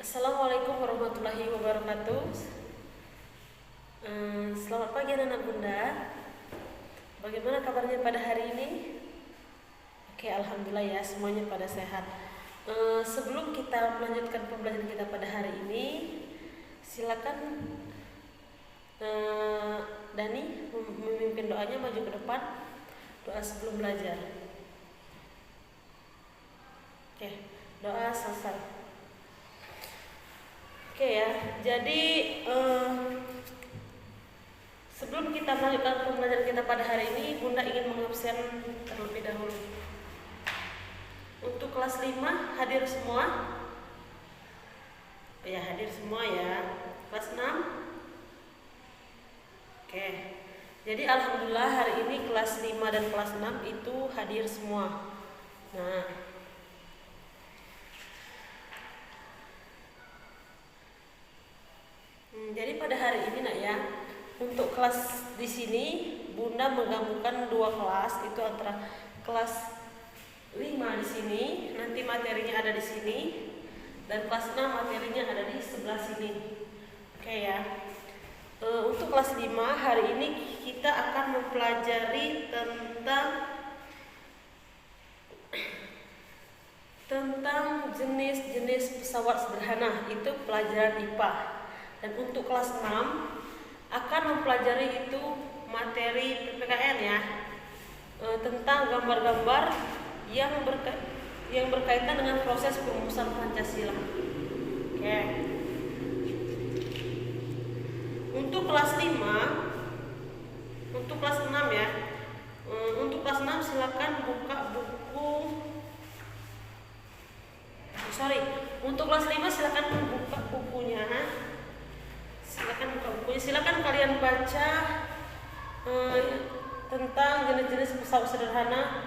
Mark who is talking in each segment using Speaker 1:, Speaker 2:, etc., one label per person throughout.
Speaker 1: Assalamualaikum warahmatullahi wabarakatuh. Selamat pagi anak-anak bunda. Bagaimana kabarnya pada hari ini? Oke, alhamdulillah ya, semuanya pada sehat. Sebelum kita melanjutkan pembelajaran kita pada hari ini, silakan Dani memimpin doanya maju ke depan. Doa sebelum belajar. Oke, doa selesai. Oke ya, jadi sebelum kita melanjutkan pembelajaran kita pada hari ini, Bunda ingin mengabsen terlebih dahulu. Untuk kelas 5 hadir semua? Ya, hadir semua ya. Kelas 6? Oke. Jadi alhamdulillah hari ini kelas 5 dan kelas 6 itu hadir semua. Nah, jadi pada hari ini nak ya, untuk kelas di sini Bunda menggabungkan dua kelas, itu antara kelas 5 di sini, nanti materinya ada di sini, dan kelas 6 materinya ada di sebelah sini. Oke ya. Untuk kelas 5 hari ini kita akan mempelajari tentang jenis-jenis pesawat sederhana, itu pelajaran IPA. Dan untuk kelas 6 akan mempelajari itu materi PPKN ya, tentang gambar-gambar yang berkaitan dengan proses perumusan Pancasila. Oke. Untuk kelas 5, untuk kelas 6 ya. Untuk kelas 6 silakan buka buku. Untuk kelas 5 silakan buka bukunya. Silakan kalian baca tentang jenis-jenis pesawat sederhana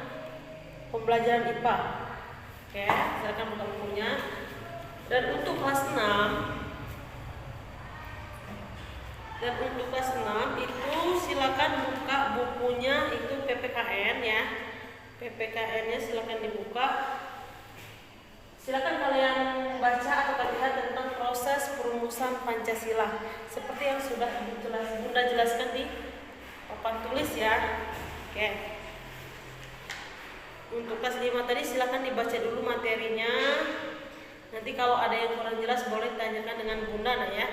Speaker 1: pembelajaran IPA. Oke, silakan buka bukunya. Dan untuk kelas 6 itu silakan buka bukunya, itu PPKN ya. PPKN-nya silakan dibuka. Silakan kalian baca atau lihat tentang proses perumusan Pancasila seperti yang sudah Bunda jelaskan di papan tulis ya. Oke. Untuk kelas 5 tadi silakan dibaca dulu materinya. Nanti kalau ada yang kurang jelas boleh tanyakan dengan Bunda nah ya.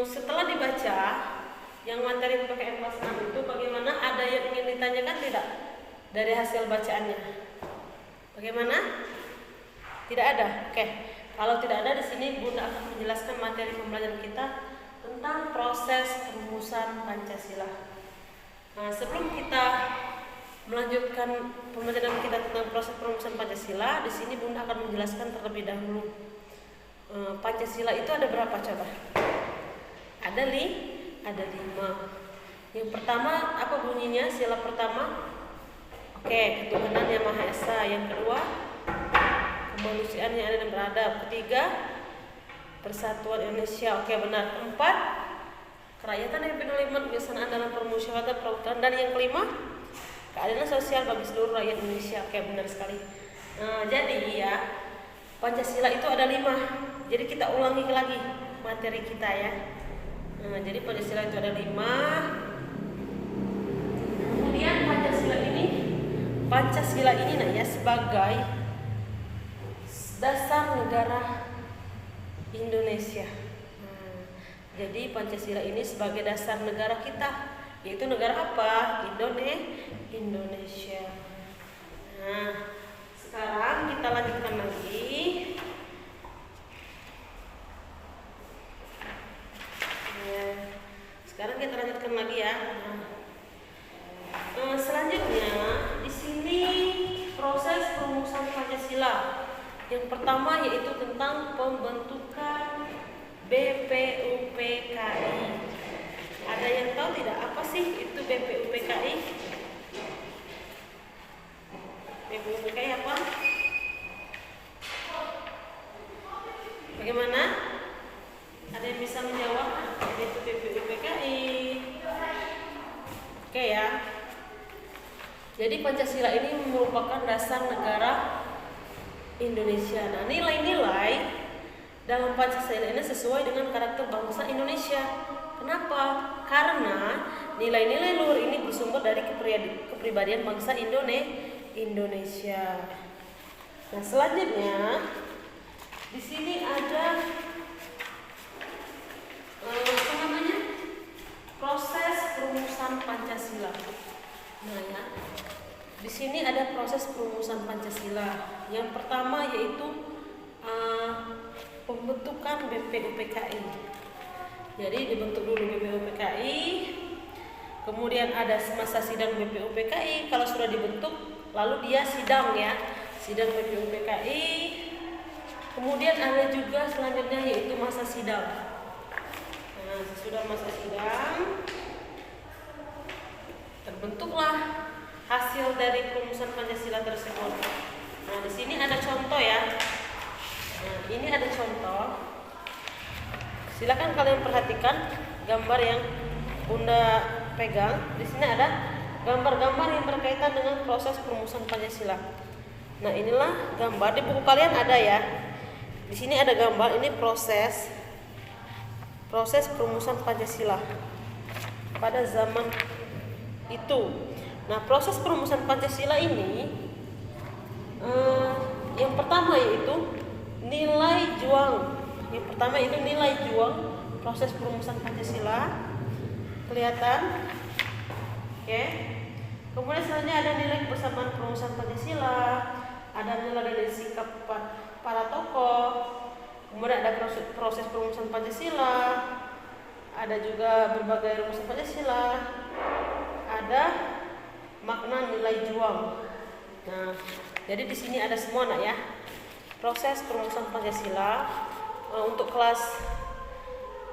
Speaker 1: Setelah dibaca yang materi PPKN kelas 6 itu, bagaimana, ada yang ingin ditanyakan tidak dari hasil bacaannya? Bagaimana? Tidak ada. Oke. Kalau tidak ada, di sini Bunda akan menjelaskan materi pembelajaran kita tentang proses perumusan Pancasila. Nah, sebelum kita melanjutkan pembelajaran kita tentang proses perumusan Pancasila, di sini Bunda akan menjelaskan terlebih dahulu Pancasila itu ada berapa coba? Ada 5. Yang pertama apa bunyinya? Sila pertama, oke, ketuhanan yang Maha Esa. Yang kedua, kemanusiaan yang adil dan beradab. Ketiga, persatuan Indonesia. Oke, benar. 4, kerakyatan yang penuh nikmat, kebijaksanaan dalam permusyawaratan perwakilan. Dan yang kelima, keadilan sosial bagi seluruh rakyat Indonesia. Oke, benar sekali. Jadi ya, Pancasila itu ada 5. Jadi kita ulangi lagi materi kita ya. Jadi Pancasila itu ada 5. Kemudian Pancasila ini nah ya, sebagai dasar negara Indonesia. Jadi Pancasila ini sebagai dasar negara kita, yaitu negara apa? Indonesia. Nah, sekarang kita lanjutkan lagi. Sekarang kita lanjutkan lagi ya. Selanjutnya di sini proses perumusan Pancasila. Yang pertama yaitu tentang pembentukan BPUPKI. Ada yang tahu tidak apa sih itu BPUPKI? BPUPKI apa? Bagaimana? Ada yang bisa menjawab? Itu BPUPKI. merupakan dasar negara Indonesia. Nah, nilai-nilai dalam Pancasila ini sesuai dengan karakter bangsa Indonesia. Kenapa? Karena nilai-nilai luhur ini bersumber dari kepribadian bangsa Indonesia. Nah, selanjutnya di sini ada proses perumusan Pancasila. Nah, ya. Di sini ada proses perumusan Pancasila. Yang pertama yaitu pembentukan BPUPKI. Jadi dibentuk dulu BPUPKI, kemudian ada masa sidang BPUPKI. Kalau sudah dibentuk, lalu dia sidang ya, sidang BPUPKI. Kemudian ada juga selanjutnya yaitu masa sidang. Nah, sesudah masa sidang, terbentuklah hasil dari perumusan Pancasila tersebut. Nah, di sini ada contoh ya. Nah, ini ada contoh. Silakan kalian perhatikan gambar yang Bunda pegang. Di sini ada gambar-gambar yang berkaitan dengan proses perumusan Pancasila. Nah, inilah gambar di buku kalian ada ya. Di sini ada gambar, ini proses perumusan Pancasila pada zaman itu. Nah, proses perumusan Pancasila ini yang pertama yaitu nilai juang. Yang pertama itu nilai juang proses perumusan Pancasila. Kelihatan? Oke. Kemudian selanjutnya ada nilai kebersamaan perumusan Pancasila, ada nilai dari sikap para tokoh, kemudian ada proses perumusan Pancasila, ada juga berbagai rumusan Pancasila, ada makna nilai juang. Nah, jadi di sini ada semua nak ya. Proses perumusan Pancasila untuk kelas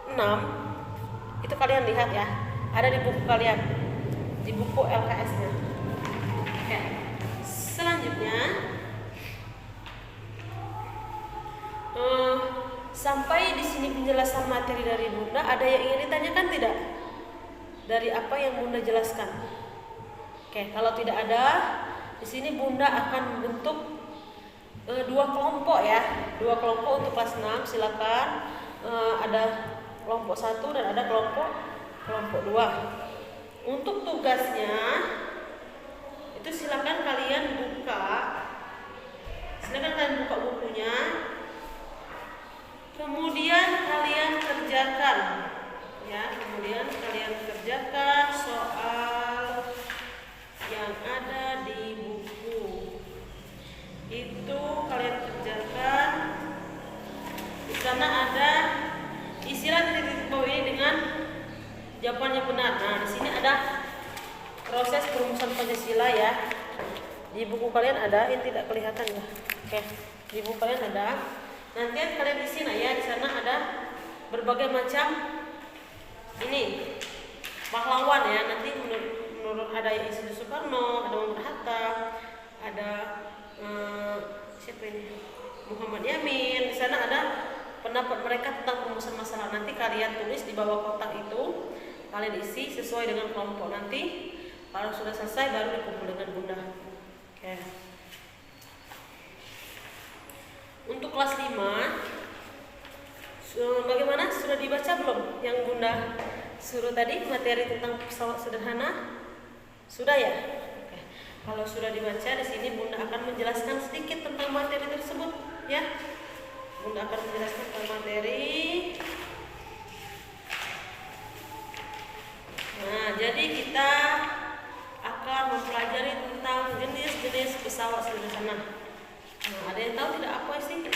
Speaker 1: 6 itu kalian lihat ya, ada di buku kalian, di buku LKS-nya. Oke. Selanjutnya sampai di sini penjelasan materi dari Bunda. Ada yang ingin ditanyakan tidak dari apa yang Bunda jelaskan? Oke, kalau tidak ada, di sini Bunda akan membentuk dua kelompok ya, dua kelompok untuk kelas 6. Silakan ada kelompok 1 dan ada kelompok 2. Untuk tugasnya itu silakan kalian buka bukunya, kemudian kalian kerjakan ya, soal yang ada di buku itu. Kalian kerjakan, di sana ada isilah titik-titik bawah ini dengan jawabannya benar. Nah, di sini ada proses perumusan Pancasila ya. Di buku kalian ada, ini tidak kelihatan ya. Oke, di buku kalian ada. Nanti kalian isi ya, di sana ada berbagai macam ini pahlawan ya. Nanti menurut ada Insinyur Soekarno, ada Muhammad Hatta, ada siapa ini? Muhammad Yamin. Di sana ada pendapat mereka tentang perumusan masalah. Nanti kalian tulis di bawah kotak itu, kalian isi sesuai dengan kelompok. Nanti kalau sudah selesai baru dikumpul dengan Bunda. Oke. Untuk kelas 5 bagaimana? Sudah dibaca belum yang Bunda suruh tadi, materi tentang pesawat sederhana? Sudah ya? Oke. Kalau sudah dibaca, di sini Bunda akan menjelaskan sedikit tentang materi tersebut ya. Bunda akan menjelaskan tentang materi. Nah, jadi kita akan mempelajari tentang jenis-jenis pesawat sederhana. Nah, ada yang tahu tidak apa sih itu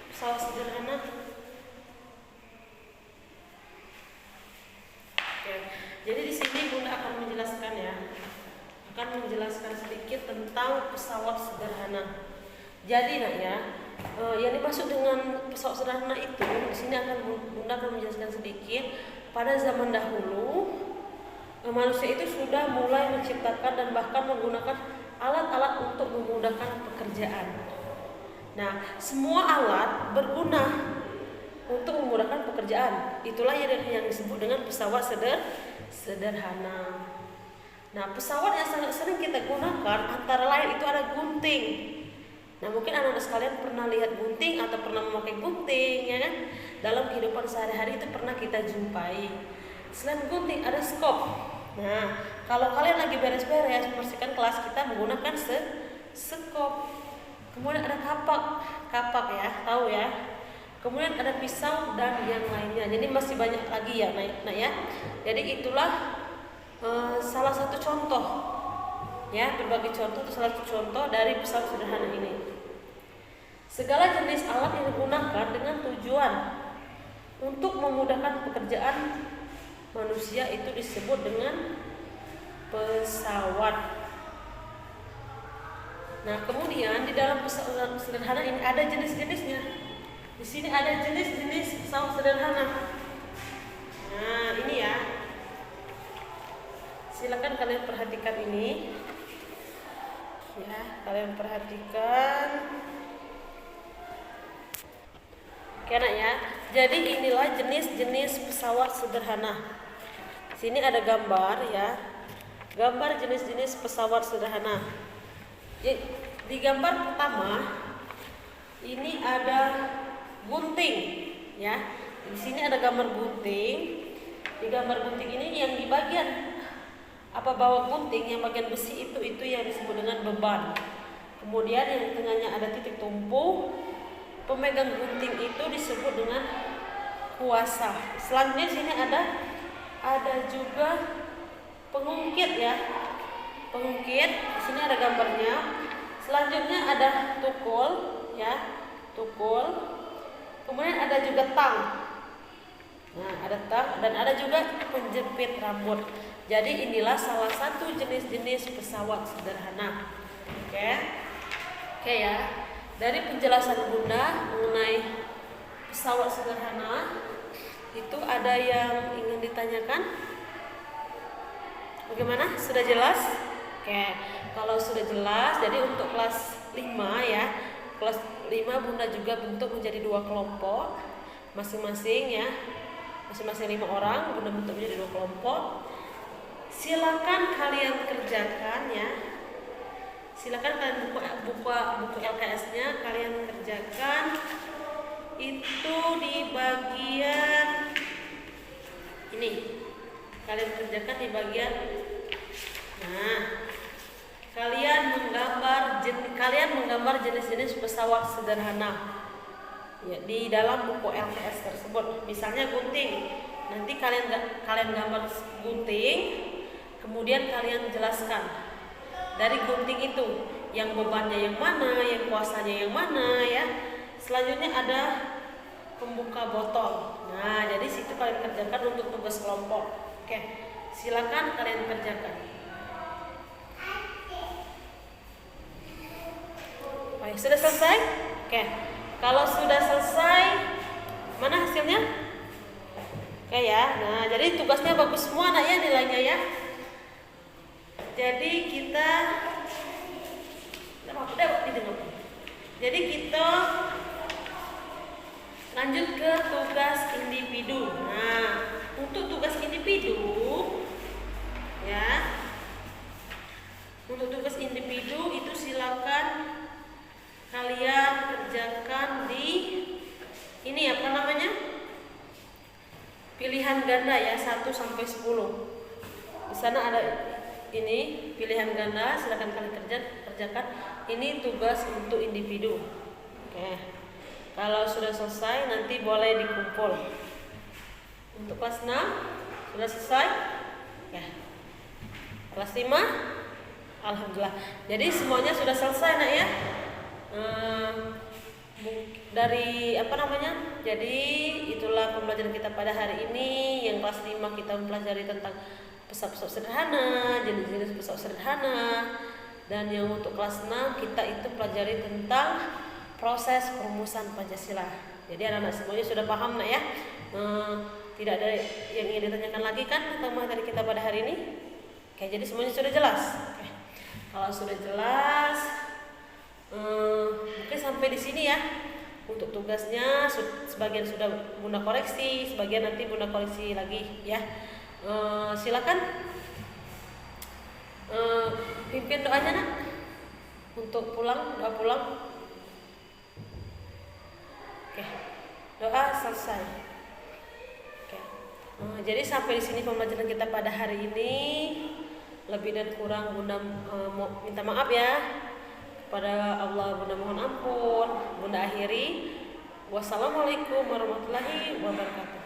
Speaker 1: pesawat sederhana? Oke. Jadi di sini Bunda akan menjelaskan ya, akan menjelaskan sedikit tentang pesawat sederhana. Jadi nak ya, yang dimaksud dengan pesawat sederhana itu di sini Bunda akan menjelaskan sedikit. Pada zaman dahulu manusia itu sudah mulai menciptakan dan bahkan menggunakan alat-alat untuk memudahkan pekerjaan. Nah, semua alat berguna untuk memudahkan pekerjaan. Itulah yang disebut dengan pesawat sederhana. Nah, pesawat yang sangat sering kita gunakan antara lain itu ada gunting. Nah, mungkin anak-anak sekalian pernah lihat gunting atau pernah memakai gunting, ya kan? Dalam kehidupan sehari-hari itu pernah kita jumpai. Selain gunting ada skop. Nah, kalau kalian lagi beres-beres membersihkan kelas, kita menggunakan skop. Kemudian ada kapak ya, tahu ya. Kemudian ada pisau dan yang lainnya. Jadi masih banyak lagi ya, nah ya. Jadi itulah salah satu contoh, ya, berbagai contoh itu salah satu contoh dari pesawat sederhana ini. Segala jenis alat yang digunakan dengan tujuan untuk memudahkan pekerjaan manusia itu disebut dengan pesawat. Nah, kemudian di dalam pesawat sederhana ini ada jenis-jenisnya. Di sini ada jenis-jenis pesawat sederhana. Nah, ini ya. Silakan kalian perhatikan ini. Ya, kalian perhatikan. Oke, nak ya. Jadi inilah jenis-jenis pesawat sederhana. Sini ada gambar ya. Gambar jenis-jenis pesawat sederhana. Di gambar pertama ini ada gunting ya. Di sini ada gambar gunting. Di gambar gunting ini yang di bagian bawah gunting, yang bagian besi itu yang disebut dengan beban. Kemudian yang di tengahnya ada titik tumpu. Pemegang gunting itu disebut dengan kuasa. Selanjutnya sini ada juga pengungkit ya. Pengungkit, di sini ada gambarnya. Selanjutnya ada tukul ya, tukul. Kemudian ada juga tang. Nah, ada tang dan ada juga penjepit rambut. Jadi inilah salah satu jenis-jenis pesawat sederhana. Oke ya. Dari penjelasan Bunda mengenai pesawat sederhana, itu ada yang ingin ditanyakan? Bagaimana? Sudah jelas? Oke. Kalau sudah jelas, jadi untuk kelas 5 ya. Kelas 5 Bunda juga bentuk menjadi 2 kelompok masing-masing ya. Masing-masing 5 orang Bunda bentuk menjadi 2 kelompok. Silakan kalian kerjakan ya. Silakan kalian buka buku LKS-nya, kalian kerjakan itu di bagian ini. Kalian kerjakan di bagian kalian menggambar jenis-jenis pesawat sederhana. Ya, di dalam buku LKS tersebut. Misalnya gunting. Nanti kalian gambar gunting. Kemudian kalian jelaskan dari gunting itu yang bebannya yang mana, yang kuasanya yang mana ya. Selanjutnya ada pembuka botol. Nah, jadi situ kalian kerjakan untuk tugas kelompok. Oke, silakan kalian kerjakan. Baik, sudah selesai? Oke, kalau sudah selesai, mana hasilnya? Oke ya. Nah, jadi tugasnya bagus semua nak ya, nilainya ya. Jadi kita lanjut ke tugas individu. Nah, untuk tugas individu ya. Untuk tugas individu itu silakan kalian kerjakan di ini apa namanya? Pilihan ganda ya, 1 sampai 10. Di sana ada ini pilihan ganda, silakan kalian kerjakan. Ini tugas untuk individu. Oke. Kalau sudah selesai nanti boleh dikumpul. Untuk kelas 6 sudah selesai? Ya. Kelas 5? Alhamdulillah. Jadi semuanya sudah selesai nak ya. Dari apa namanya? Jadi itulah pembelajaran kita pada hari ini. Yang kelas 5 kita mempelajari tentang pesawat sederhana, jenis-jenis pesawat sederhana. Dan yang untuk kelas 6 kita itu pelajari tentang proses perumusan Pancasila. Jadi anak-anak semuanya sudah paham nak ya. Tidak ada yang ingin ditanyakan lagi kan tentang materi kita pada hari ini? Oke, jadi semuanya sudah jelas. Oke. Kalau sudah jelas, mungkin sampai di sini ya. Untuk tugasnya sebagian sudah Bunda koreksi, sebagian nanti Bunda koreksi lagi ya. Silakan Pimpin doanya nak untuk pulang, doa pulang. Oke, doa selesai. Oke. Jadi sampai di sini pembelajaran kita pada hari ini. Lebih dan kurang Bunda minta maaf ya kepada Allah. Bunda mohon ampun. Bunda akhiri. Wassalamualaikum warahmatullahi wabarakatuh.